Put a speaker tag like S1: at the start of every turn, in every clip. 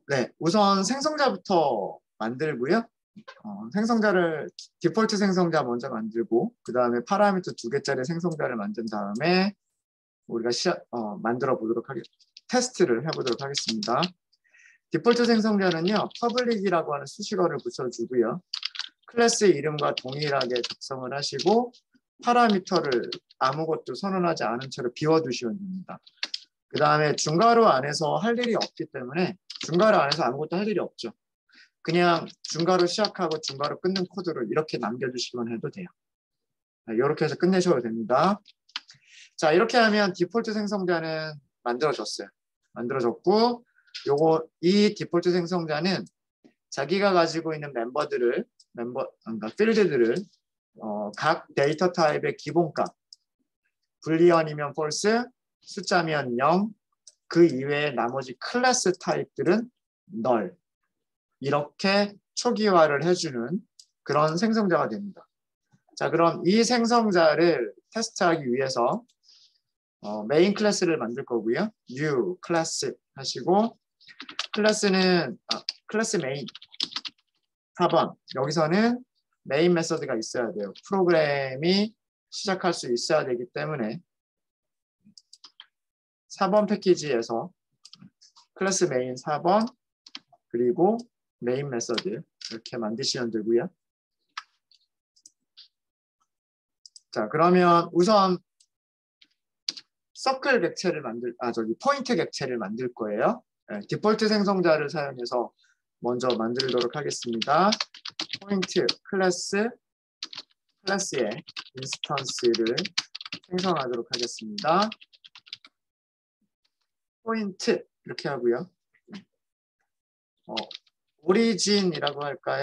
S1: 네, 우선 생성자부터 만들고요. 생성자를 디폴트 생성자 먼저 만들고 그 다음에 파라미터 2개짜리 생성자를 만든 다음에 우리가 만들어 보도록 하겠습니다. 테스트를 해보도록 하겠습니다. 디폴트 생성자는요, 퍼블릭이라고 하는 수식어를 붙여주고요. 클래스 이름과 동일하게 작성을 하시고 파라미터를 아무것도 선언하지 않은 채로 비워두시면 됩니다. 그 다음에 중괄호 안에서 할 일이 없기 때문에 중괄호 안에서 아무것도 할 일이 없죠. 그냥 중괄호 시작하고 중괄호 끊는 코드를 이렇게 남겨주시면 해도 돼요. 이렇게 해서 끝내셔도 됩니다. 자, 이렇게 하면 디폴트 생성자는 만들어졌어요. 만들어졌고 이 디폴트 생성자는 자기가 가지고 있는 그러니까 필드들을 각 데이터 타입의 기본값, 불리언이면 false, 숫자면 0, 그 이외의 나머지 클래스 타입들은 null. 이렇게 초기화를 해주는 그런 생성자가 됩니다. 자, 그럼 이 생성자를 테스트하기 위해서 메인 클래스를 만들 거고요. new 클래스 하시고 클래스는 클래스 메인 4번. 여기서는 메인 메서드가 있어야 돼요. 프로그램이 시작할 수 있어야 되기 때문에 4번 패키지에서 클래스 메인 4번 그리고 메인 메서드 이렇게 만드시면 되고요. 자, 그러면 우선 서클 객체를 포인트 객체를 만들 거예요. 네, 디폴트 생성자를 사용해서 먼저 만들도록 하겠습니다. 포인트 클래스의 인스턴스를 생성하도록 하겠습니다. 포인트 이렇게 하고요. 오리진이라고 할까요?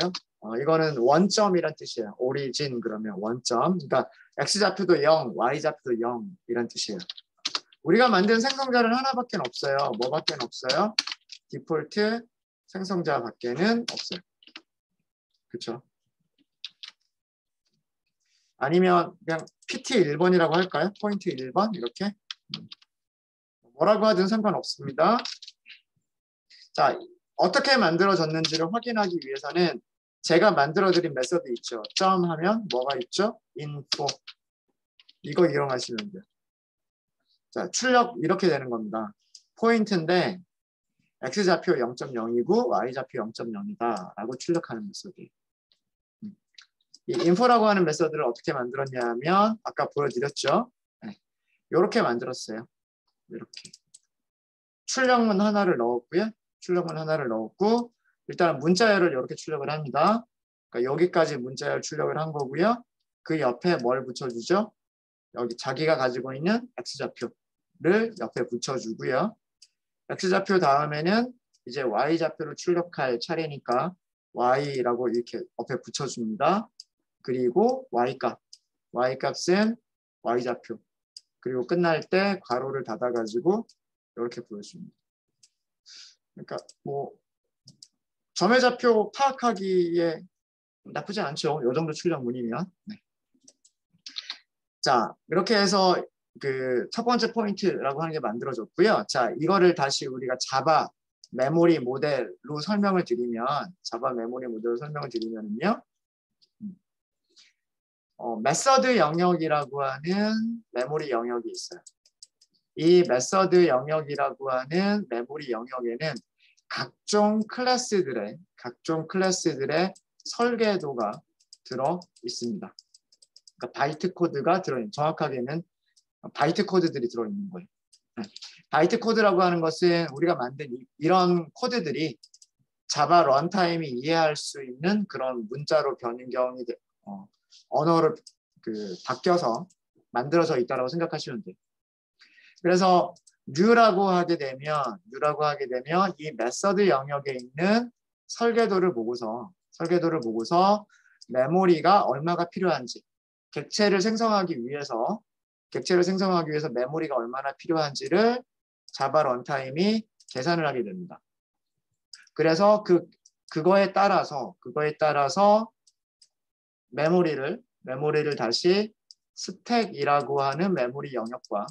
S1: 이거는 원점이란 뜻이에요. 오리진 그러면 원점. 그러니까 x좌표도 0, y좌표도 0 이란 뜻이에요. 우리가 만든 생성자는 하나밖에 없어요. 뭐밖에 없어요? 디폴트 생성자밖에는 없어요. 그렇죠? 아니면 그냥 PT 1번이라고 할까요? 포인트 1번 이렇게. 뭐라고 하든 상관없습니다. 자, 어떻게 만들어졌는지를 확인하기 위해서는 제가 만들어드린 메서드 있죠. 점 하면 뭐가 있죠? info. 이거 이용하시면 돼요. 자, 출력 이렇게 되는 겁니다. 포인트인데 x좌표 0.0이고 y좌표 0.0이다 라고 출력하는 메서드. 이 info라고 하는 메서드를 어떻게 만들었냐면 아까 보여드렸죠. 네. 이렇게 만들었어요. 이렇게. 출력문 하나를 넣었고요. 출력문 하나를 넣었고 일단 문자열을 이렇게 출력을 합니다. 그러니까 여기까지 문자열 출력을 한 거고요. 그 옆에 뭘 붙여주죠? 여기 자기가 가지고 있는 x좌표를 옆에 붙여주고요. x좌표 다음에는 이제 y좌표를 출력할 차례니까 y라고 이렇게 옆에 붙여줍니다. 그리고 y값은 y좌표. 그리고 끝날 때 괄호를 닫아가지고 이렇게 보여줍니다. 그러니까 뭐 점의 좌표 파악하기에 나쁘지 않죠. 이 정도 출력문이면. 네. 자, 이렇게 해서 그 첫 번째 포인트라고 하는 게 만들어졌고요. 자, 이거를 다시 우리가 자바 메모리 모델로 설명을 드리면요. 메서드 영역이라고 하는 메모리 영역이 있어요. 이 메서드 영역이라고 하는 메모리 영역에는 각종 클래스들의 설계도가 들어 있습니다. 그러니까 바이트 코드가 정확하게는 바이트 코드들이 들어 있는 거예요. 바이트 코드라고 하는 것은 우리가 만든 이런 코드들이 자바 런타임이 이해할 수 있는 그런 문자로 변경이 언어로 바뀌어서 만들어져 있다고 생각하시면 돼요. 그래서 new라고 하게 되면 이 메서드 영역에 있는 설계도를 보고서 메모리가 얼마가 필요한지 객체를 생성하기 위해서 메모리가 얼마나 필요한지를 자바 런타임이 계산을 하게 됩니다. 그래서 그거에 따라서 메모리를 다시 스택이라고 하는 메모리 영역과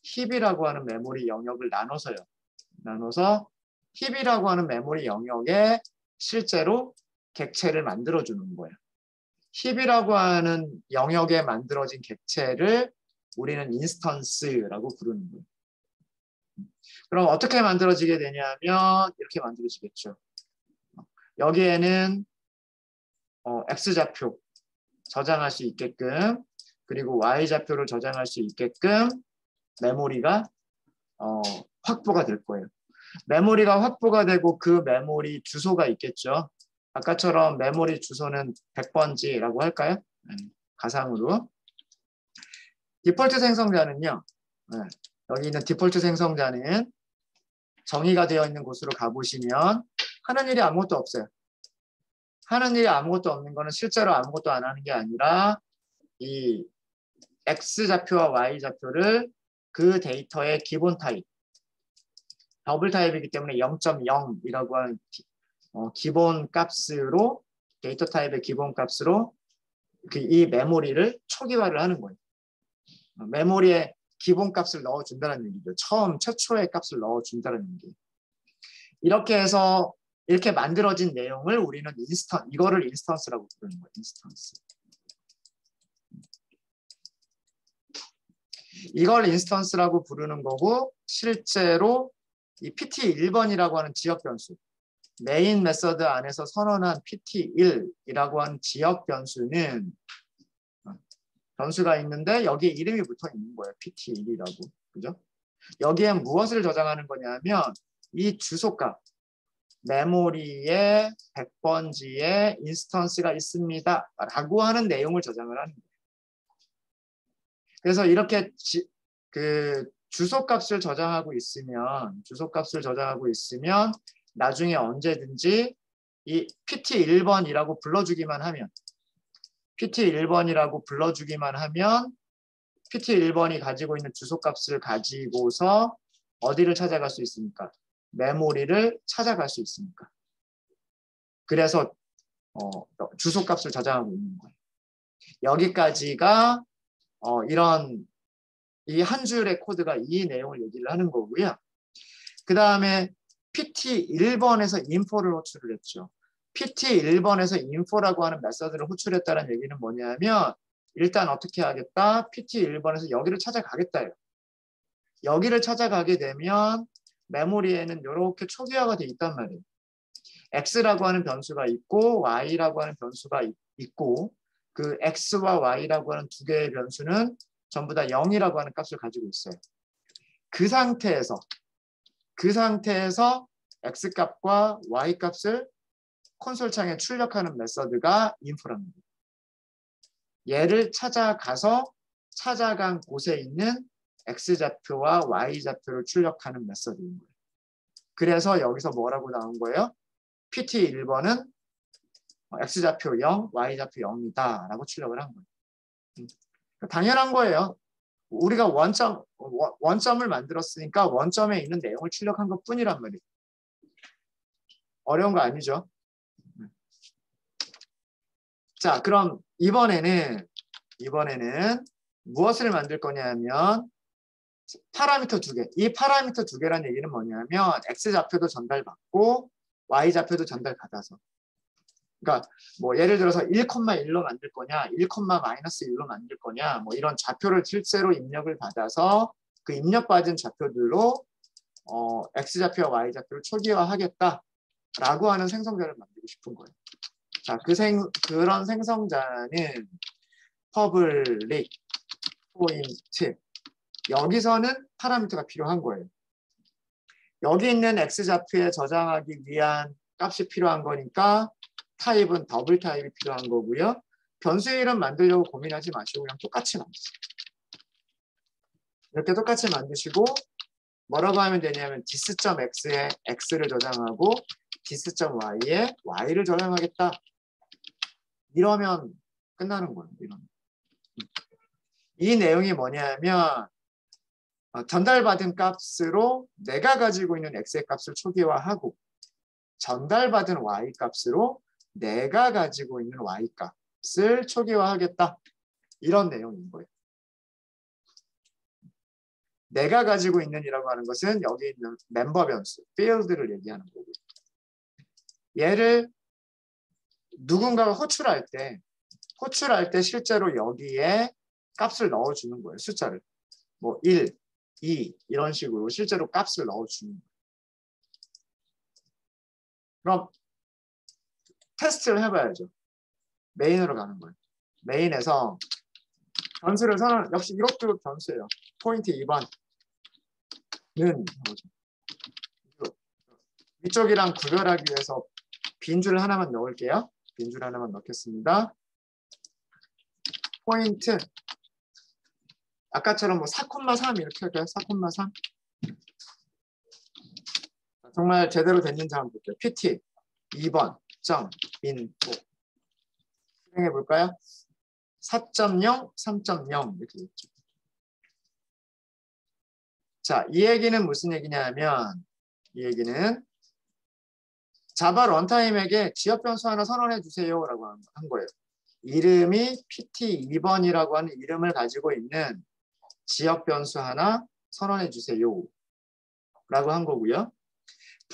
S1: 힙이라고 하는 메모리 영역을 나눠서요. 나눠서 힙이라고 하는 메모리 영역에 실제로 객체를 만들어주는 거예요. 힙이라고 하는 영역에 만들어진 객체를 우리는 인스턴스라고 부르는 거예요. 그럼 어떻게 만들어지게 되냐면 이렇게 만들어지겠죠. 여기에는 X좌표 저장할 수 있게끔 그리고 Y좌표를 저장할 수 있게끔 메모리가 확보가 될 거예요. 메모리가 확보가 되고 그 메모리 주소가 있겠죠. 아까처럼 메모리 주소는 100번지라고 할까요? 가상으로. 디폴트 생성자는요. 여기 있는 디폴트 생성자는 정의가 되어 있는 곳으로 가보시면 하는 일이 아무것도 없어요. 하는 일이 아무것도 없는 거는 실제로 아무것도 안 하는 게 아니라 이 X좌표와 Y좌표를 그 데이터의 기본 타입, 더블 타입이기 때문에 0.0이라고 하는 기본 값으로 데이터 타입의 기본 값으로 이 메모리를 초기화를 하는 거예요. 메모리에 기본 값을 넣어준다는 얘기죠. 최초의 값을 넣어준다는 얘기예요. 이렇게 해서 이렇게 만들어진 내용을 우리는 이거를 인스턴스라고 부르는 거예요. 인스턴스. 이걸 인스턴스라고 부르는 거고 실제로 이 PT1번이라고 하는 지역 변수 메인 메서드 안에서 선언한 PT1이라고 하는 지역 변수는 변수가 있는데 여기에 이름이 붙어 있는 거예요. PT1이라고. 그죠? 여기에 무엇을 저장하는 거냐면 이 주소값 메모리에 100번지에 인스턴스가 있습니다. 라고 하는 내용을 저장을 하는 거예요. 그래서 이렇게 주소값을 저장하고 있으면 나중에 언제든지 이 PT1번이라고 불러주기만 하면 PT1번이 가지고 있는 주소값을 가지고서 어디를 찾아갈 수 있습니까? 메모리를 찾아갈 수 있으니까. 그래서 주소값을 저장하고 있는 거예요. 여기까지가 이런 이 한 줄의 코드가 이 내용을 얘기를 하는 거고요. 그 다음에 PT1번에서 인포를 호출을 했죠. PT1번에서 info라고 하는 메서드를 호출했다는 얘기는 뭐냐면 일단 어떻게 하겠다? PT1번에서 여기를 찾아가겠다요. 여기를 찾아가게 되면 메모리에는 이렇게 초기화가 돼 있단 말이에요. X라고 하는 변수가 있고 Y라고 하는 변수가 있고 그 X와 Y라고 하는 두 개의 변수는 전부 다 0이라고 하는 값을 가지고 있어요. 그 상태에서 X값과 Y값을 콘솔 창에 출력하는 메서드가 info랍니다. 얘를 찾아간 곳에 있는 X좌표와 Y좌표를 출력하는 메서드인 거예요. 그래서 여기서 뭐라고 나온 거예요? PT1번은 X좌표 0, Y좌표 0이다 라고 출력을 한 거예요. 당연한 거예요. 우리가 원점을 만들었으니까 원점에 있는 내용을 출력한 것 뿐이란 말이에요. 어려운 거 아니죠? 자, 그럼 이번에는 무엇을 만들 거냐면 파라미터 두 개. 이 파라미터 두 개라는 얘기는 뭐냐면 X좌표도 전달받고 Y좌표도 전달받아서. 그러니까 뭐 예를 들어서 1,1로 만들 거냐, 1,-1로 만들 거냐, 뭐 이런 좌표를 실제로 입력을 받아서 그 입력받은 좌표들로 X좌표와 Y좌표를 초기화하겠다라고 하는 생성자를 만들고 싶은 거예요. 자, 그런 생성자는 public point 여기서는 파라미터가 필요한 거예요. 여기 있는 X좌표에 저장하기 위한 값이 필요한 거니까 타입은 더블 타입이 필요한 거고요. 변수 이름 만들려고 고민하지 마시고 그냥 똑같이 만드세요. 이렇게 똑같이 만드시고 뭐라고 하면 되냐면 dis.x에 x를 저장하고 dis.y에 y를 저장하겠다. 이러면 끝나는 거예요. 이 내용이 뭐냐면 전달받은 값으로 내가 가지고 있는 x의 값을 초기화하고 전달받은 y 값으로 내가 가지고 있는 y값을 초기화하겠다. 이런 내용인 거예요. 내가 가지고 있는이라고 하는 것은 여기 있는 멤버 변수, field를 얘기하는 거고요. 얘를 누군가가 호출할 때 실제로 여기에 값을 넣어주는 거예요. 숫자를. 뭐 1, 2 이런 식으로 실제로 값을 넣어주는 거예요. 그럼 테스트를 해봐야죠. 메인으로 가는 거예요. 메인에서 변수를 선언, 역시 이것도 변수예요. 포인트 2번은 위쪽이랑 구별하기 위해서 빈줄 하나만 넣을게요. 빈줄 하나만 넣겠습니다. 포인트 아까처럼 뭐 4,3 이렇게 할까요? 4,3 정말 제대로 됐는지 한번 볼게요. PT 2번 점 인포 실행해 볼까요? 4.0, 3.0 이렇게 됐죠. 자, 이 얘기는 무슨 얘기냐면 이 얘기는 자바 런타임에게 지역 변수 하나 선언해 주세요라고 한 거예요. 이름이 PT2번이라고 하는 이름을 가지고 있는 지역 변수 하나 선언해 주세요 라고 한 거고요.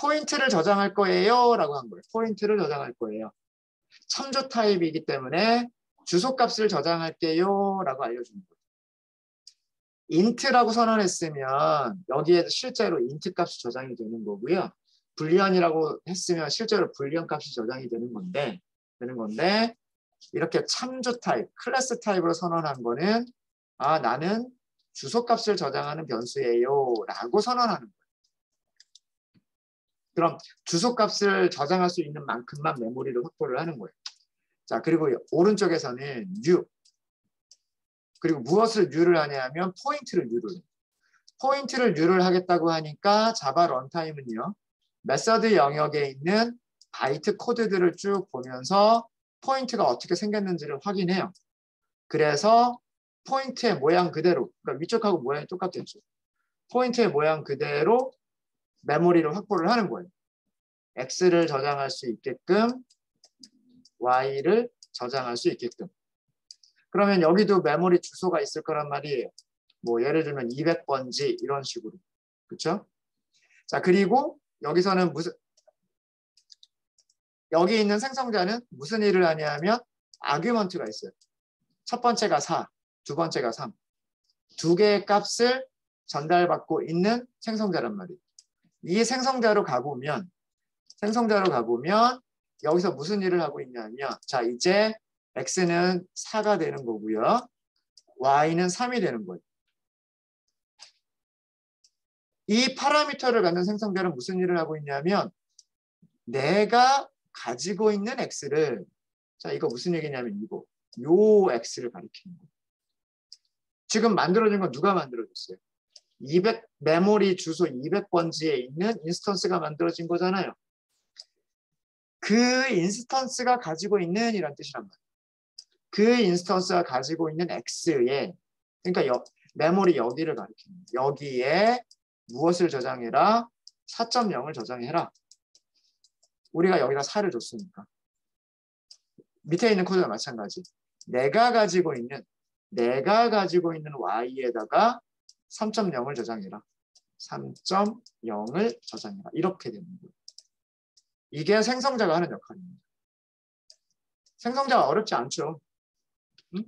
S1: 포인트를 저장할 거예요 라고 한 거예요. 포인트를 저장할 거예요. 참조 타입이기 때문에 주소값을 저장할게요 라고 알려주는 거예요. int라고 선언했으면 여기에 실제로 int 값이 저장이 되는 거고요. 불리언이라고 했으면 실제로 불리언 값이 저장이 되는 건데 이렇게 참조 타입, 클래스 타입으로 선언한 거는 나는 주소값을 저장하는 변수예요 라고 선언하는 거예요. 그럼 주소값을 저장할 수 있는 만큼만 메모리를 확보를 하는 거예요. 자, 그리고 오른쪽에서는 new. 그리고 무엇을 new를 하냐면 포인트를 new를 해요. 포인트를 new를 하겠다고 하니까 자바 런타임은요. 메서드 영역에 있는 바이트 코드들을 쭉 보면서 포인트가 어떻게 생겼는지를 확인해요. 그래서 포인트의 모양 그대로, 그러니까 위쪽하고 모양이 똑같겠죠. 포인트의 모양 그대로 메모리를 확보를 하는 거예요. X를 저장할 수 있게끔 Y를 저장할 수 있게끔. 그러면 여기도 메모리 주소가 있을 거란 말이에요. 뭐 예를 들면 200번지 이런 식으로. 그렇죠? 자, 그리고 여기서는 여기 있는 생성자는 무슨 일을 하냐면 아규먼트가 있어요. 첫 번째가 4, 두 번째가 3. 두 개의 값을 전달받고 있는 생성자란 말이에요. 이 생성자로 가보면 여기서 무슨 일을 하고 있냐면 자, 이제 X는 4가 되는 거고요. Y는 3이 되는 거예요. 이 파라미터를 갖는 생성자는 무슨 일을 하고 있냐면 내가 가지고 있는 X를 자, 이거 무슨 얘기냐면 요 X를 가리키는 거예요. 지금 만들어진 건 누가 만들어줬어요? 메모리 주소 200번지에 있는 인스턴스가 만들어진 거잖아요. 그 인스턴스가 가지고 있는 이란 뜻이란 말이에요. 그 인스턴스가 가지고 있는 X에 그러니까 메모리 여기를 가리키는 거예요. 여기에 무엇을 저장해라? 4.0을 저장해라. 우리가 여기다 4를 줬으니까. 밑에 있는 코드가 마찬가지. 내가 가지고 있는 Y에다가 3.0을 저장해라. 3.0을 저장해라. 이렇게 되는 거예요. 이게 생성자가 하는 역할입니다. 생성자가 어렵지 않죠. 응?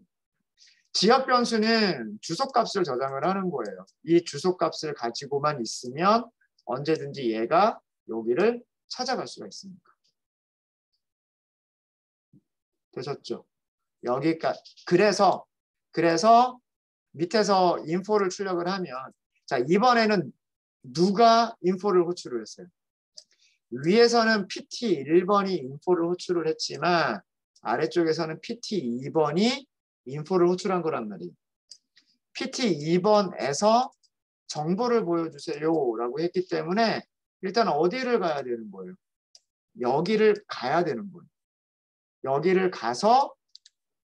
S1: 지역 변수는 주소값을 저장을 하는 거예요. 이 주소값을 가지고만 있으면 언제든지 얘가 여기를 찾아갈 수가 있습니다. 되셨죠? 여기까지. 그래서 밑에서 인포를 출력을 하면 자, 이번에는 누가 인포를 호출을 했어요? 위에서는 PT1번이 인포를 호출을 했지만 아래쪽에서는 PT2번이 인포를 호출한 거란 말이에요. PT2번에서 정보를 보여주세요 라고 했기 때문에 일단 어디를 가야 되는 거예요? 여기를 가야 되는 거예요. 여기를 가서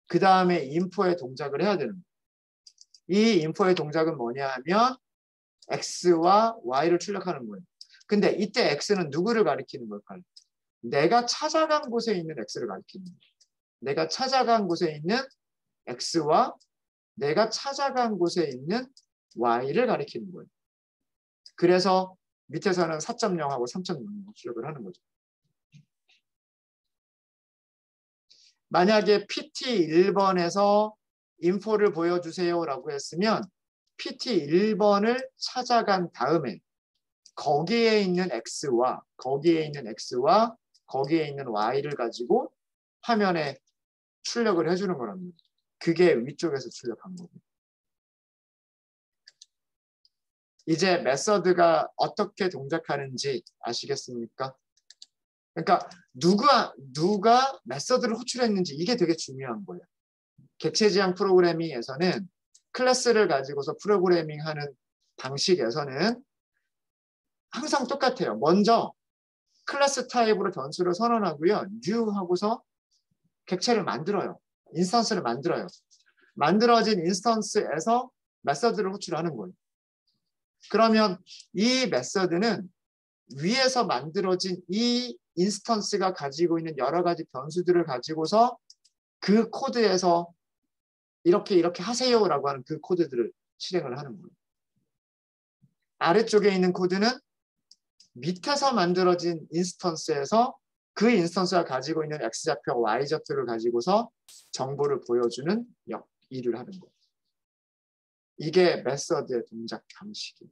S1: 그 다음에 인포의 동작을 해야 되는 거예요. 이 인포의 동작은 뭐냐 하면 X와 Y를 출력하는 거예요. 근데 이때 X는 누구를 가리키는 걸까요? 내가 찾아간 곳에 있는 X를 가리키는 거예요. 내가 찾아간 곳에 있는 X와 내가 찾아간 곳에 있는 y를 가리키는 거예요. 그래서 밑에서는 4.0하고 3.0 출력을 하는 거죠. 만약에 PT 1번에서 인포를 보여주세요라고 했으면 PT 1번을 찾아간 다음에 거기에 있는 X와 거기에 있는 X와 거기에 있는 Y를 가지고 화면에 출력을 해주는 거랍니다. 그게 위쪽에서 출력한 거고. 이제 메서드가 어떻게 동작하는지 아시겠습니까? 그러니까 누가 메서드를 호출했는지 이게 되게 중요한 거예요. 객체지향 프로그래밍에서는 클래스를 가지고서 프로그래밍하는 방식에서는 항상 똑같아요. 먼저 클래스 타입으로 변수를 선언하고요. new 하고서 객체를 만들어요. 인스턴스를 만들어요. 만들어진 인스턴스에서 메서드를 호출하는 거예요. 그러면 이 메서드는 위에서 만들어진 이 인스턴스가 가지고 있는 여러 가지 변수들을 가지고서 그 코드에서 이렇게 하세요라고 하는 그 코드들을 실행을 하는 거예요. 아래쪽에 있는 코드는 밑에서 만들어진 인스턴스에서 그 인스턴스가 가지고 있는 X좌표, Y좌표를 가지고서 정보를 보여주는 일을 하는 거예요. 이게 메서드의 동작 방식이에요.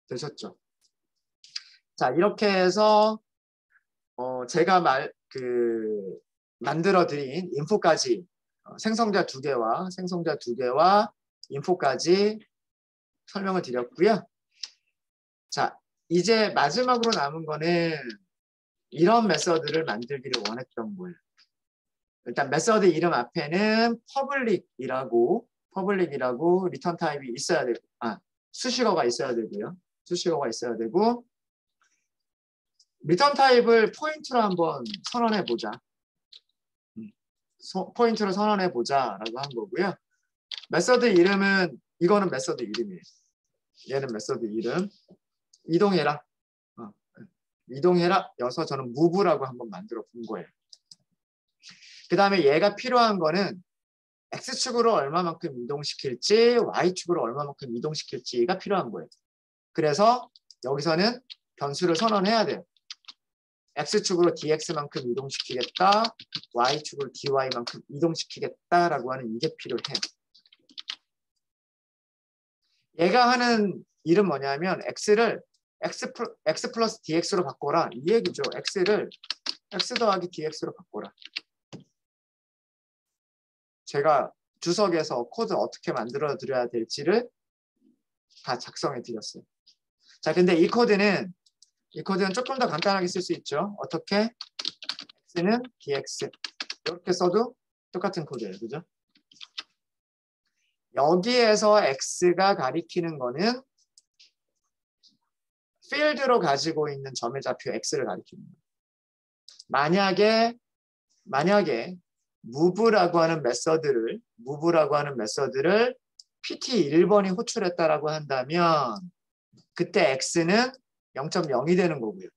S1: 되셨죠? 자, 이렇게 해서 제가 만들어드린 인포까지 생성자 두 개와 인포까지 설명을 드렸고요. 자, 이제 마지막으로 남은 거는 이런 메서드를 만들기를 원했던 거예요. 일단 메서드 이름 앞에는 public이라고 리턴 타입이 있어야 되고, 수식어가 있어야 되고요. 수식어가 있어야 되고, 리턴 타입을 포인트로 한번 선언해 보자. 포인트로 선언해 보자라고 한 거고요. 메서드 이름은 이거는 메서드 이름이에요. 얘는 메서드 이름. 이동해라. 이동해라. 여서 저는 move라고 한번 만들어 본 거예요. 그 다음에 얘가 필요한 거는 X축으로 얼마만큼 이동시킬지 Y축으로 얼마만큼 이동시킬지가 필요한 거예요. 그래서 여기서는 변수를 선언해야 돼요. X축으로 dx만큼 이동시키겠다. Y축으로 dy만큼 이동시키겠다라고 하는 이게 필요해요. 얘가 하는 일은 뭐냐면 X를 X 플러스 dx로 바꿔라. 이 얘기죠. X를 X 더하기 dx로 바꿔라. 제가 주석에서 코드 어떻게 만들어 드려야 될지를 다 작성해 드렸어요. 자, 근데 이 코드는 조금 더 간단하게 쓸 수 있죠. 어떻게? X는 dx. 이렇게 써도 똑같은 코드예요. 그죠? 여기에서 X가 가리키는 거는 필드로 가지고 있는 점의 좌표 X를 가리키는 거예요. 만약에 move라고 하는 메서드를 PT 1번이 호출했다라고 한다면 그때 X는 0.0이 되는 거고요.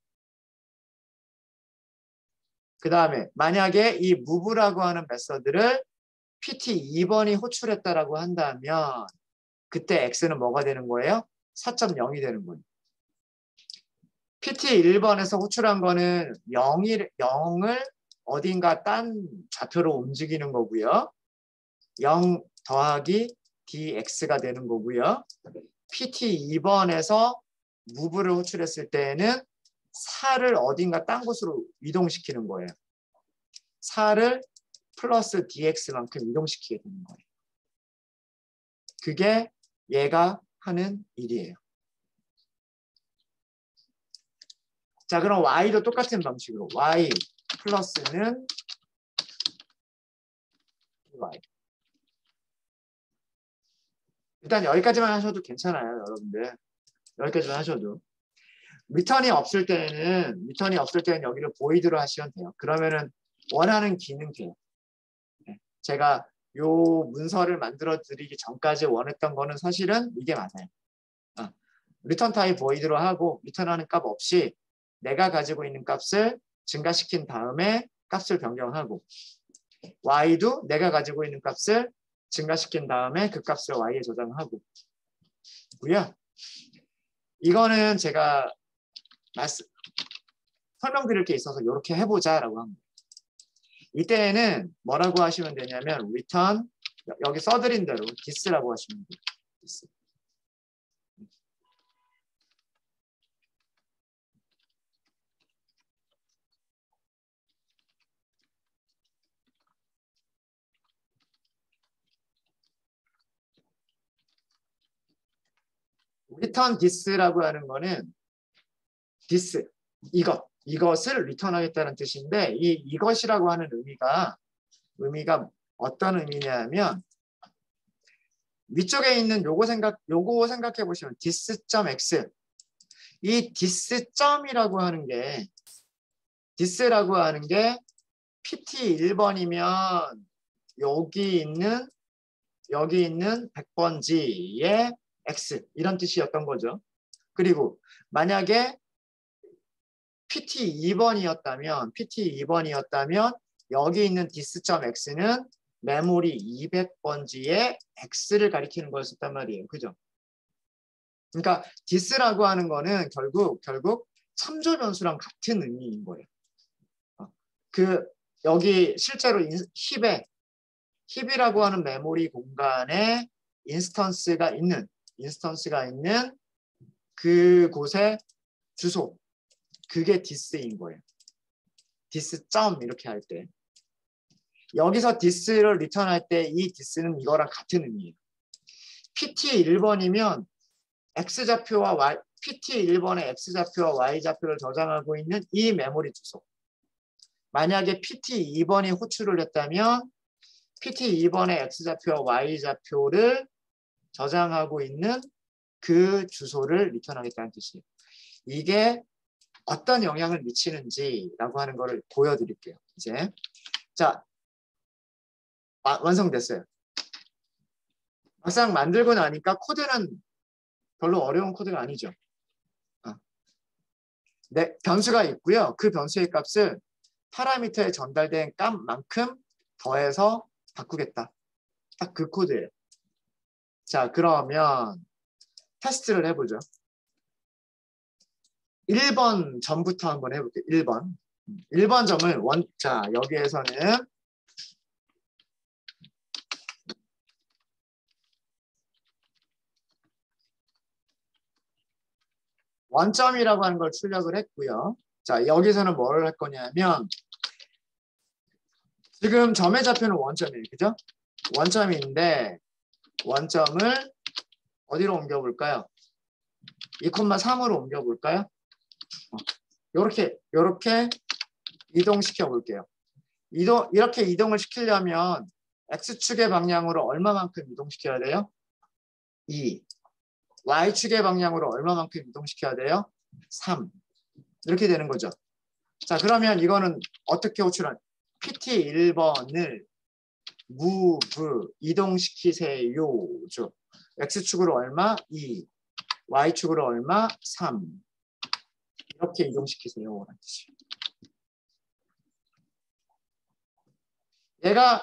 S1: 그 다음에 만약에 이 move라고 하는 메서드를 PT 2번이 호출했다라고 한다면 그때 X는 뭐가 되는 거예요? 4.0이 되는 거예요. PT 1번에서 호출한 거는 0을 어딘가 딴 좌표로 움직이는 거고요. 0 더하기 dx가 되는 거고요. PT 2번에서 move를 호출했을 때에는 4를 어딘가 딴 곳으로 이동시키는 거예요. 4를 플러스 dx만큼 이동시키게 되는 거예요. 그게 얘가 하는 일이에요. 자, 그럼 y도 똑같은 방식으로 y 플러스는 y. 일단 여기까지만 하셔도 괜찮아요, 여러분들. 여기까지만 하셔도. 리턴이 없을 때는 여기를 void로 하시면 돼요. 그러면은 원하는 기능 돼요. 제가 요 문서를 만들어 드리기 전까지 원했던 거는 사실은 이게 맞아요. 리턴 타입 void로 하고 리턴하는 값 없이 내가 가지고 있는 값을 증가시킨 다음에 값을 변경하고 y도 내가 가지고 있는 값을 증가시킨 다음에 그 값을 y에 저장하고 고요. 이거는 제가 설명드릴 게 있어서 이렇게 해보자라고 합니다. 이때는 뭐라고 하시면 되냐면 return 여기 써드린 대로 this라고 하시면 돼요. this. return this라고 하는 거는 this 이것을 리턴하겠다는 뜻인데 이것이라고 하는 의미가 어떤 의미냐면 위쪽에 있는 요거 생각해 보시면 this.x 이 this라고 하는 게 pt 1번이면 여기 있는 100번지의 x 이런 뜻이었던 거죠. 그리고 만약에 PT 2번이었다면 여기 있는 dis.x는 메모리 200번지의 x를 가리키는 거였단 말이에요. 그죠? 그러니까 dis라고 하는 거는 결국 참조 변수랑 같은 의미인 거예요. 여기 실제로 힙이라고 하는 메모리 공간에 인스턴스가 있는 그곳의 주소 그게 dis인 거예요. dis. 이렇게 할 때 여기서 dis를 리턴할 때 이 dis는 이거랑 같은 의미예요. pt 1번이면 x좌표와 y pt 1번의 x좌표와 y좌표를 저장하고 있는 이 메모리 주소. 만약에 pt 2번이 호출을 했다면 pt 2번의 x좌표와 y좌표를 저장하고 있는 그 주소를 리턴하겠다는 뜻이에요. 이게 어떤 영향을 미치는지라고 하는 거를 보여드릴게요. 이제 자 완성됐어요. 막상 만들고 나니까 코드는 별로 어려운 코드가 아니죠. 네, 변수가 있고요. 그 변수의 값을 파라미터에 전달된 값만큼 더해서 바꾸겠다. 딱 그 코드예요. 자, 그러면 테스트를 해보죠. 1번 점부터 한번 해볼게요. 1번 점을 자, 여기에서는 원점이라고 하는 걸 출력을 했고요. 자, 여기서는 뭘 할 거냐면 지금 점의 좌표는 원점이에요. 그죠? 원점인데 원점을 어디로 옮겨볼까요? 2,3으로 옮겨볼까요? 이렇게 이동시켜 볼게요. 이렇게 이동을 시키려면 X축의 방향으로 얼마만큼 이동시켜야 돼요? 2. Y축의 방향으로 얼마만큼 이동시켜야 돼요? 3. 이렇게 되는 거죠. 자, 그러면 이거는 어떻게 호출한? PT 1번을 move 이동시키세요죠. X축으로 얼마? 2. Y축으로 얼마? 3. 이렇게 이동시키세요. 얘가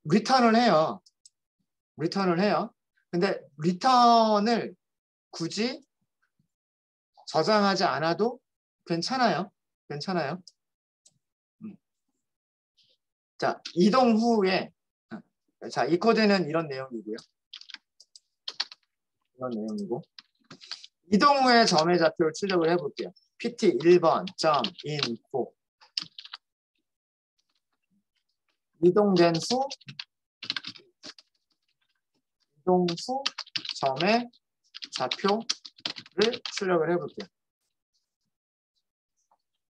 S1: 리턴을 해요. 근데 리턴을 굳이 저장하지 않아도 괜찮아요. 자, 이동 후에 자, 이 코드는 이런 내용이고요. 이동 후에 점의 좌표를 출력을 해볼게요. pt 1번 점 info 이동 후 점의 좌표를 출력을 해볼게요.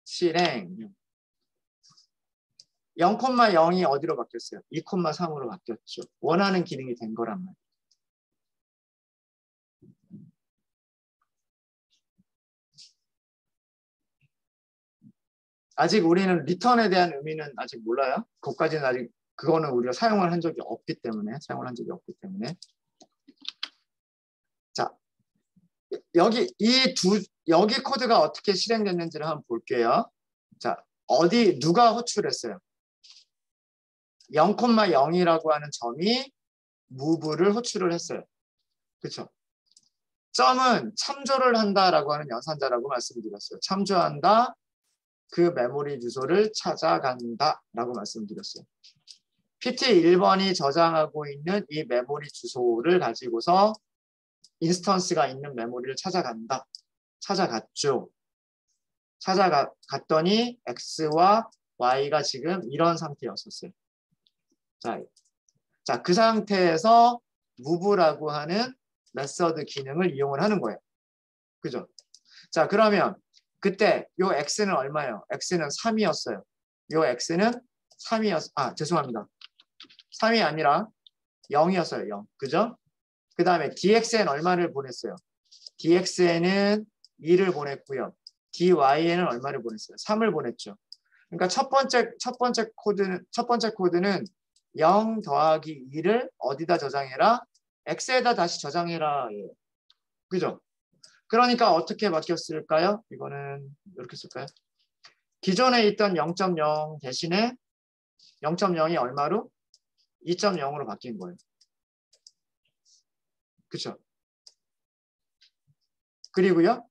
S1: 실행 0,0이 어디로 바뀌었어요? 2,3으로 바뀌었죠. 원하는 기능이 된 거란 말이에요. 아직 우리는 리턴에 대한 의미는 아직 몰라요. 그것까지는 아직 그거는 우리가 사용을 한 적이 없기 때문에 자, 여기 여기 코드가 어떻게 실행됐는지를 한번 볼게요. 자, 누가 호출했어요? 0,0이라고 하는 점이 move를 호출을 했어요. 그렇죠? 점은 참조를 한다라고 하는 연산자라고 말씀드렸어요. 참조한다, 그 메모리 주소를 찾아간다라고 말씀드렸어요. PT 1번이 저장하고 있는 이 메모리 주소를 가지고서 인스턴스가 있는 메모리를 찾아간다. 찾아갔죠. 찾아갔더니 X와 Y가 지금 이런 상태였었어요. 자, 그 상태에서 move라고 하는 메서드 기능을 이용을 하는 거예요. 그죠? 자, 그러면 그때 요 X는 얼마예요? X는 3이었어요. 요 X는 3이었, 죄송합니다. 3이 아니라 0이었어요. 0. 그죠? 그 다음에 DXN 얼마를 보냈어요? DXN은 2를 보냈고요. DYN은 얼마를 보냈어요? 3을 보냈죠. 그러니까 첫 번째 코드는 0 더하기 2를 어디다 저장해라? X에다 다시 저장해라. 그죠? 그러니까 어떻게 바뀌었을까요? 이거는 이렇게 쓸까요? 기존에 있던 0.0 대신에 0.0이 얼마로? 2.0으로 바뀐 거예요. 그렇죠? 그리고요.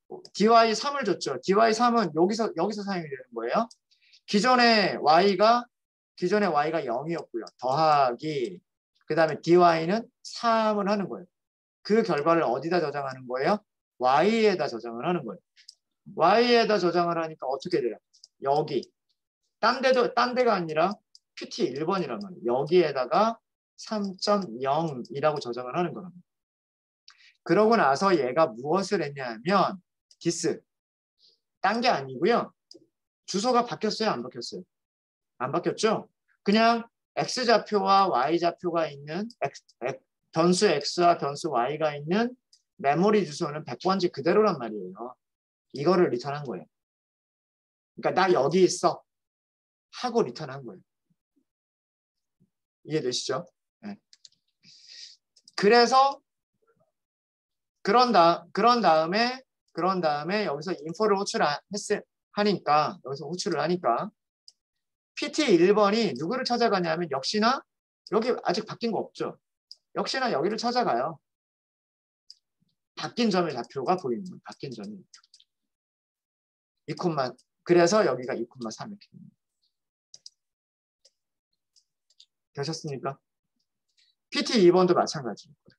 S1: dy3을 줬죠. dy3은 여기서 사용이 되는 거예요. 기존에 y가 0이었고요. 더하기 그다음에 dy는 3을 하는 거예요. 그 결과를 어디다 저장하는 거예요? y에다 저장을 하는 거예요. y에다 저장을 하니까 어떻게 돼요? 여기 딴 데가 아니라 PT 1번이란 말이에요. 여기에다가 3.0이라고 저장을 하는 거랍니다. 그러고 나서 얘가 무엇을 했냐면 디스 딴 게 아니고요. 주소가 바뀌었어요? 안 바뀌었어요? 안 바뀌었죠? 그냥 X좌표와 Y좌표가 있는 변수 X와 변수 Y가 있는 메모리 주소는 100번지 그대로란 말이에요. 이거를 리턴한 거예요. 그러니까 나 여기 있어 하고 리턴한 거예요. 이해되시죠? 네. 그래서 그런 다음에 여기서 인포를 하니까 여기서 호출을 하니까 PT 1번이 누구를 찾아가냐면 역시나 여기 아직 바뀐 거 없죠. 역시나 여기를 찾아가요. 바뀐 점의 좌표가 보이는 거예요. 바뀐 점이 2, 그래서 여기가 2,3 이렇게 됩니다. 되셨습니까? PT 2번도 마찬가지일 거예요.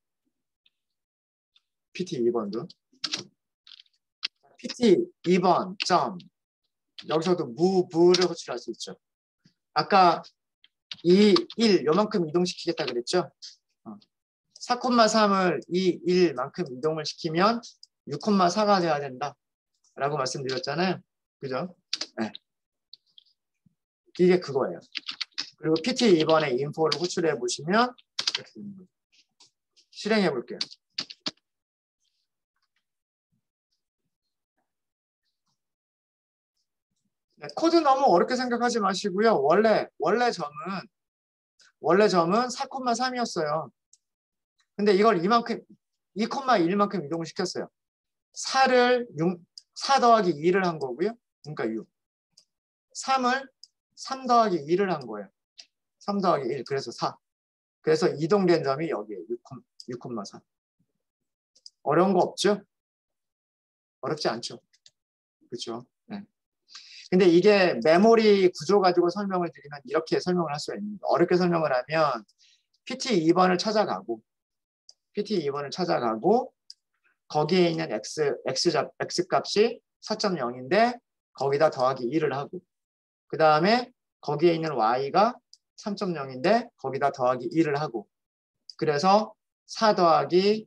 S1: PT 2번도. PT 2번 점 여기서도 무를 호출할 수 있죠. 아까 2, 1 요만큼 이동시키겠다 그랬죠. 4,3을 2, 1만큼 이동을 시키면 6,4가 돼야 된다 라고 말씀드렸잖아요. 그죠? 네. 이게 그거예요. 그리고 PT 2번에 인포를 호출해 보시면 이렇게 되는 거예요. 실행해 볼게요. 네, 코드 너무 어렵게 생각하지 마시고요. 원래 점은 4,3이었어요. 근데 이걸 2,1만큼 이동을 시켰어요. 4 더하기 2를 한 거고요. 그러니까 6. 3을 3 더하기 2를 한 거예요. 3 더하기 1. 그래서 4. 그래서 이동된 점이 여기에 6,4. 어려운 거 없죠? 어렵지 않죠? 그렇죠? 네. 근데 이게 메모리 구조 가지고 설명을 드리면 이렇게 설명을 할 수가 있는 거예요. 어렵게 설명을 하면 PT 2번을 찾아가고 거기에 있는 X 값이 4.0인데 거기다 더하기 2를 하고 그 다음에 거기에 있는 Y가 3.0인데 거기다 더하기 2를 하고 그래서 4 더하기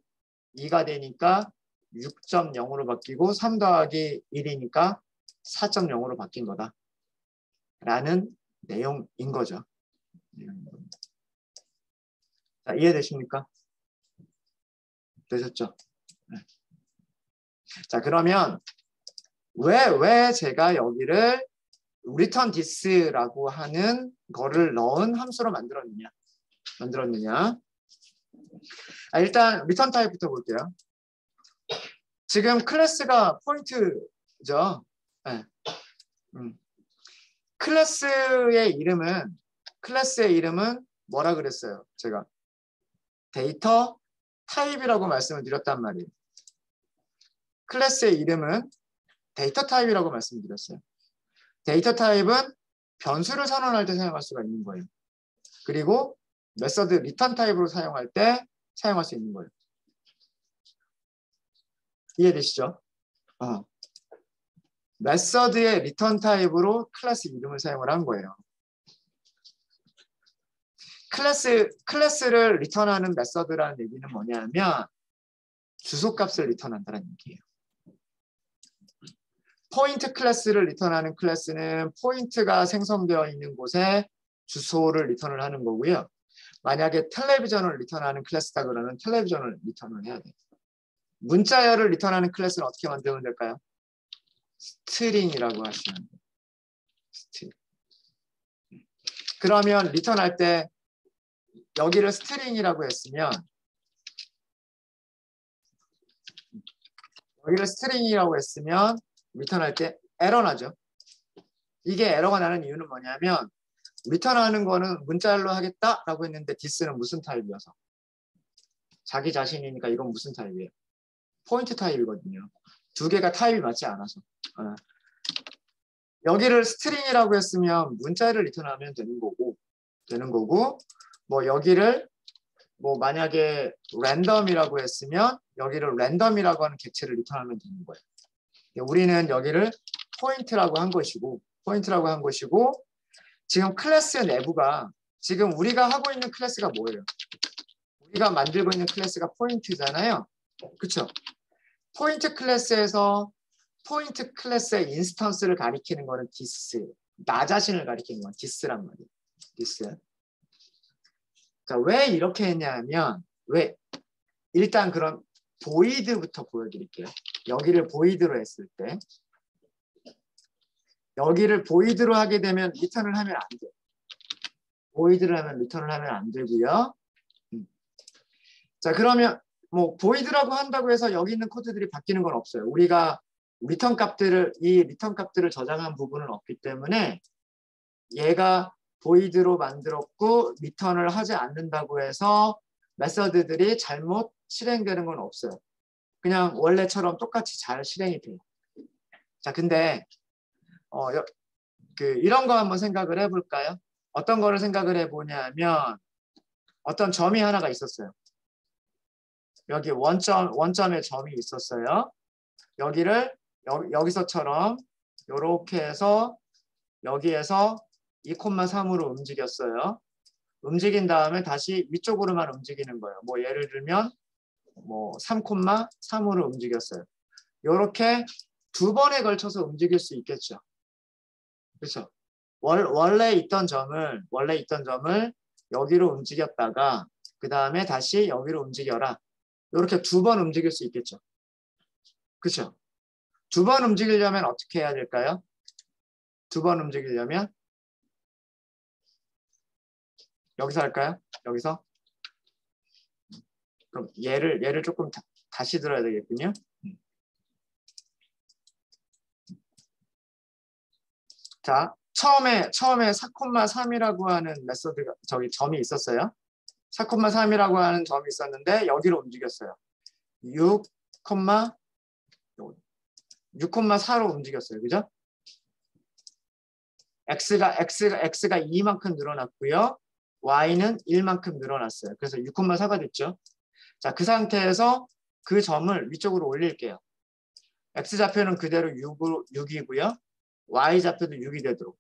S1: 2가 되니까 6.0으로 바뀌고 3 더하기 1이니까 4.0으로 바뀐 거다 라는 내용인 거죠. 자, 이해되십니까? 되셨죠? 네. 자, 그러면 왜 제가 여기를 return this라고 하는 거를 넣은 함수로 만들었느냐? 일단 return type부터 볼게요. 지금 클래스가 포인트죠. 네. 클래스의 이름은 뭐라 그랬어요? 제가 데이터 타입이라고 말씀을 드렸단 말이에요. 클래스의 이름은 데이터 타입이라고 말씀드렸어요. 데이터 타입은 변수를 선언할 때 사용할 수가 있는 거예요. 그리고 메서드 리턴 타입으로 사용할 때 사용할 수 있는 거예요. 이해되시죠? 메서드의 리턴 타입으로 클래스 이름을 사용을 한 거예요. 클래스를 리턴하는 메서드라는 얘기는 뭐냐면 주소값을 리턴한다는 얘기예요. 포인트 클래스를 리턴하는 클래스는 포인트가 생성되어 있는 곳에 주소를 리턴을 하는 거고요. 만약에 텔레비전을 리턴하는 클래스다 그러면 텔레비전을 리턴을 해야 돼요. 문자열을 리턴하는 클래스는 어떻게 만들면 될까요? 스트링이라고 하시면 돼요. 스트링. 그러면 리턴할 때 여기를 스트링이라고 했으면 리턴할 때 에러 나죠. 이게 에러가 나는 이유는 뭐냐면 리턴하는 거는 문자열로 하겠다라고 했는데 디스는 무슨 타입이어서 자기 자신이니까 이건 무슨 타입이에요? 포인트 타입이거든요. 두 개가 타입이 맞지 않아서. 여기를 스트링이라고 했으면 문자열을 리턴하면 되는 거고 뭐 여기를 뭐 만약에 랜덤이라고 했으면 여기를 랜덤이라고 하는 객체를 리턴하면 되는 거예요. 우리는 여기를 포인트라고 한 것이고 지금 클래스 내부가 지금 우리가 하고 있는 클래스가 뭐예요? 우리가 만들고 있는 클래스가 포인트잖아요. 그렇죠? 포인트 클래스에서 포인트 클래스의 인스턴스를 가리키는 거는 디스. 나 자신을 가리키는 건 디스란 말이에요. 디스. 자, 왜 이렇게 했냐면 일단 그럼 보이드부터 보여드릴게요. 여기를 보이드로 했을 때 여기를 보이드로 하게 되면 리턴을 하면 안 돼요. 보이드를 하면 리턴을 하면 안 되고요. 자, 그러면 뭐 보이드라고 한다고 해서 여기 있는 코드들이 바뀌는 건 없어요. 우리가 리턴 값들을 저장한 부분은 없기 때문에 얘가 보이드로 만들었고 리턴을 하지 않는다고 해서 메서드들이 잘못 실행되는 건 없어요. 그냥 원래처럼 똑같이 잘 실행이 돼요. 자, 근데 이런 거 한번 생각을 해볼까요? 어떤 거를 생각을 해보냐면 어떤 점이 하나가 있었어요. 여기 원점에 점이 있었어요. 여기를 여기서처럼 이렇게 해서 여기에서 2,3으로 움직였어요. 움직인 다음에 다시 위쪽으로만 움직이는 거예요. 뭐 예를 들면 뭐 3,3으로 움직였어요. 이렇게 두 번에 걸쳐서 움직일 수 있겠죠. 그렇죠? 원래 있던 점을 여기로 움직였다가 그 다음에 다시 여기로 움직여라. 이렇게 두 번 움직일 수 있겠죠. 그렇죠? 두 번 움직이려면 어떻게 해야 될까요? 두 번 움직이려면 여기서 할까요? 여기서? 그럼 얘를 조금 다시 들어야 되겠군요. 자, 처음에 4,3이라고 하는 메소드가 점이 있었어요. 4,3이라고 하는 점이 있었는데 여기로 움직였어요. 6,4로 움직였어요. 그죠? x가 2만큼 늘어났고요. y는 1만큼 늘어났어요. 그래서 6,4가 됐죠. 자, 그 상태에서 그 점을 위쪽으로 올릴게요. x좌표는 그대로 6이고요. y좌표도 6이 되도록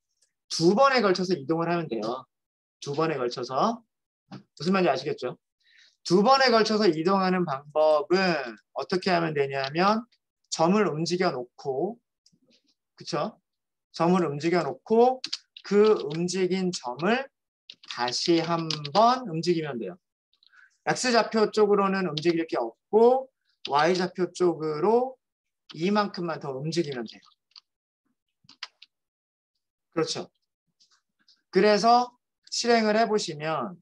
S1: 두 번에 걸쳐서 이동을 하면 돼요. 두 번에 걸쳐서. 무슨 말인지 아시겠죠? 두 번에 걸쳐서 이동하는 방법은 어떻게 하면 되냐면 점을 움직여 놓고, 그쵸? 점을 움직여 놓고 그 움직인 점을 다시 한번 움직이면 돼요. x좌표 쪽으로는 움직일 게 없고 y좌표 쪽으로 이만큼만 더 움직이면 돼요. 그렇죠. 그래서 실행을 해보시면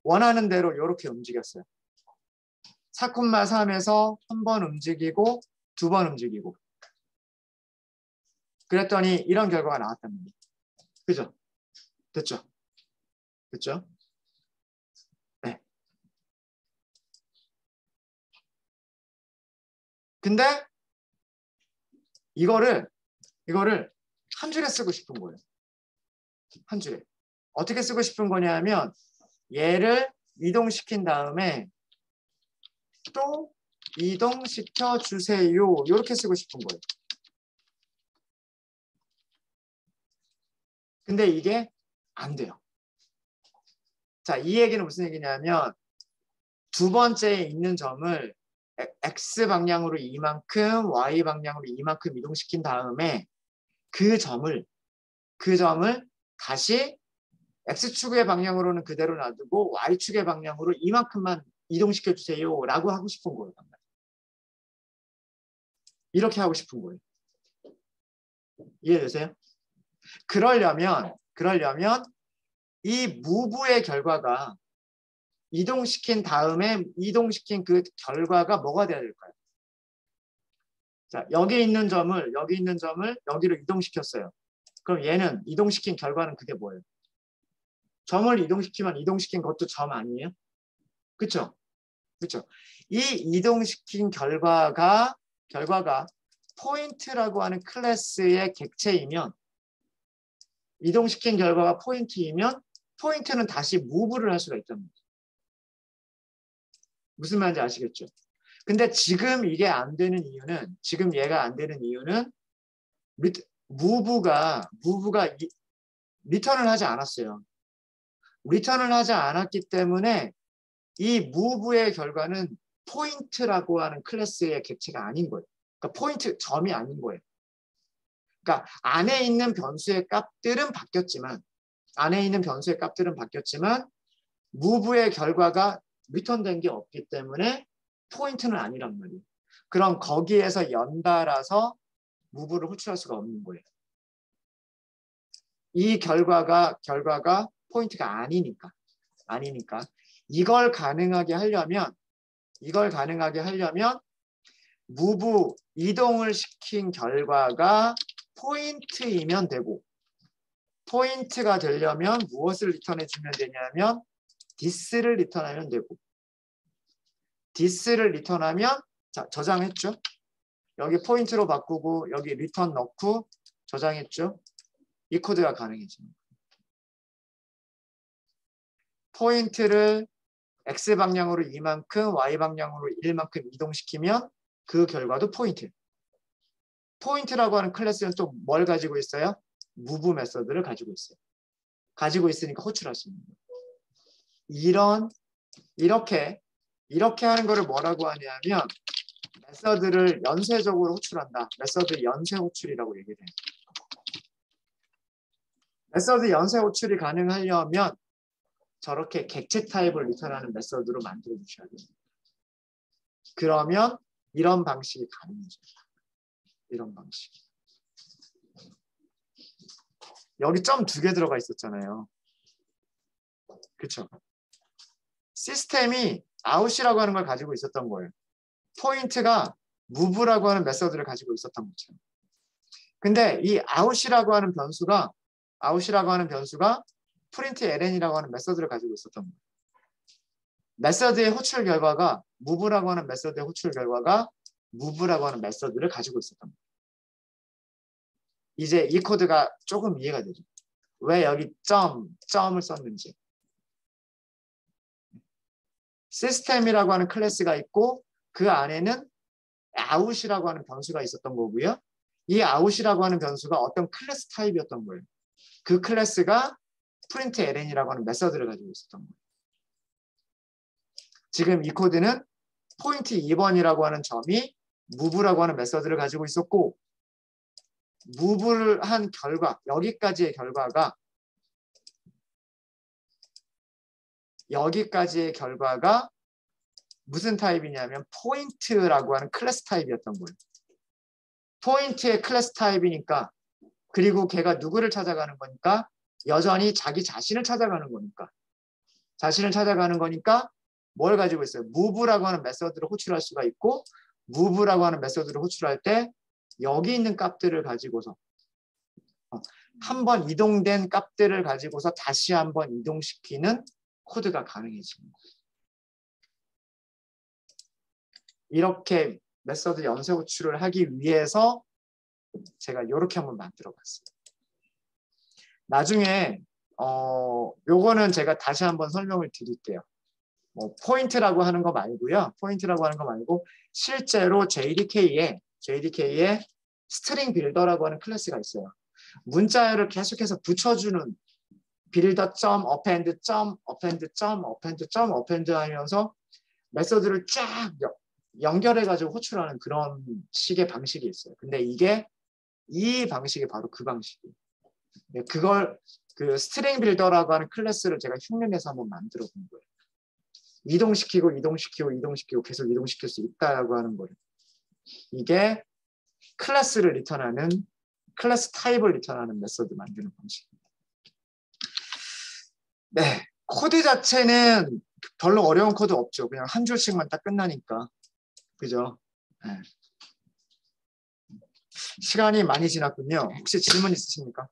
S1: 원하는 대로 이렇게 움직였어요. 4,3에서 한 번 움직이고 두 번 움직이고 그랬더니 이런 결과가 나왔단 말이에요. 그죠? 됐죠? 근데 이거를 한 줄에 쓰고 싶은 거예요. 한 줄에. 어떻게 쓰고 싶은 거냐면 얘를 이동시킨 다음에 또 이동시켜 주세요. 이렇게 쓰고 싶은 거예요. 근데 이게 안 돼요. 자, 이 얘기는 무슨 얘기냐면 두 번째에 있는 점을 X 방향으로 이만큼, Y 방향으로 이만큼 이동시킨 다음에 그 점을 다시 X축의 방향으로는 그대로 놔두고 Y축의 방향으로 이만큼만 이동시켜 주세요 라고 하고 싶은 거예요. 이렇게 하고 싶은 거예요. 이해되세요? 그러려면 이 무브의 결과가 이동시킨 다음에 이동시킨 그 결과가 뭐가 돼야 될까요? 자, 여기 있는 점을 여기로 이동시켰어요. 그럼 얘는 이동시킨 결과는 그게 뭐예요? 점을 이동시키면 이동시킨 것도 점 아니에요? 그렇죠? 그렇죠? 이 이동시킨 결과가 포인트라고 하는 클래스의 객체이면 이동시킨 결과가 포인트이면 포인트는 다시 무브를 할 수가 있다는 거죠. 무슨 말인지 아시겠죠? 근데 지금 이게 안 되는 이유는 얘가 안 되는 이유는 무브가 리턴을 하지 않았어요. 리턴을 하지 않았기 때문에 이 무브의 결과는 포인트라고 하는 클래스의 객체가 아닌 거예요. 그러니까 포인트 점이 아닌 거예요. 그러니까 안에 있는 변수의 값들은 바뀌었지만 무브의 결과가 리턴된 게 없기 때문에 포인트는 아니란 말이에요. 그럼 거기에서 연달아서 무브를 호출할 수가 없는 거예요. 이 결과가 포인트가 아니니까. 이걸 가능하게 하려면 무브 이동을 시킨 결과가 포인트이면 되고 포인트가 되려면 무엇을 리턴해 주면 되냐면 this를 리턴하면 되고 this를 리턴하면 자, 저장했죠? 여기 포인트로 바꾸고 여기 리턴 넣고 저장했죠? 이 코드가 가능해집니다. 포인트를 X 방향으로 이만큼, Y 방향으로 1만큼 이동시키면 그 결과도 포인트. 포인트라고 하는 클래스는 또 뭘 가지고 있어요? 무브 메서드를 가지고 있어요. 가지고 있으니까 호출할 수 있는 거예요. 이렇게 하는 거를 뭐라고 하냐면 메서드를 연쇄적으로 호출한다. 메서드 연쇄 호출이라고 얘기를 해요. 메서드 연쇄 호출이 가능하려면 저렇게 객체 타입을 리턴하는 메서드로 만들어 주셔야 돼요. 그러면 이런 방식이 가능해져요. 이런 방식. 여기 점 2개 들어가 있었잖아요. 그렇죠? 시스템이 아웃이라고 하는 걸 가지고 있었던 거예요. 포인트가 move라고 하는 메서드를 가지고 있었던 거죠. 근데 이 아웃이라고 하는 변수가 프린트 ln이라고 하는 메서드를 가지고 있었던 거예요. 메서드의 호출 결과가 move라고 하는 메서드의 호출 결과가 move라고 하는 메서드를 가지고 있었던 거예요. 이제 이 코드가 조금 이해가 되죠. 왜 여기 점을 썼는지. 시스템이라고 하는 클래스가 있고 그 안에는 out이라고 하는 변수가 있었던 거고요. 이 out이라고 하는 변수가 어떤 클래스 타입이었던 거예요. 그 클래스가 print ln이라고 하는 메서드를 가지고 있었던 거예요. 지금 이 코드는 포인트 2번이라고 하는 점이 move라고 하는 메서드를 가지고 있었고 move를 한 결과, 여기까지의 결과가 무슨 타입이냐면 포인트라고 하는 클래스 타입이었던 거예요. 포인트의 클래스 타입이니까 그리고 걔가 누구를 찾아가는 거니까 여전히 자기 자신을 찾아가는 거니까 뭘 가지고 있어요? move라고 하는 메서드를 호출할 수가 있고 move라고 하는 메서드를 호출할 때 여기 있는 값들을 가지고서 한번 이동된 값들을 가지고서 다시 한번 이동시키는 코드가 가능해지는 거예요. 메서드 염색 호출을 하기 위해서 제가 이렇게 한번 만들어 봤어요. 나중에 요거는 제가 다시 한번 설명을 드릴게요. 뭐 포인트라고 하는 거 말고요. 포인트라고 하는 거 말고 실제로 JDK에 스트링 빌더라고 하는 클래스가 있어요. 문자열을 계속해서 붙여주는 빌더 점 어펜드 점 어펜드 점 어펜드 점 어펜드 하면서 메서드를 쫙 연결해 가지고 호출하는 그런 식의 방식이 있어요. 근데 이게 이 방식이 바로 그 방식이에요. 그걸 그 스트링 빌더라고 하는 클래스를 제가 흉내내서 한번 만들어 본 거예요. 이동시키고 계속 이동시킬 수 있다라고 하는 거예요. 이게 클래스를 리턴하는 클래스 타입을 리턴하는 메서드 만드는 방식입니다. 네, 코드 자체는 별로 어려운 코드 없죠. 그냥 한 줄씩만 딱 끝나니까. 그죠? 네. 시간이 많이 지났군요. 혹시 질문 있으십니까?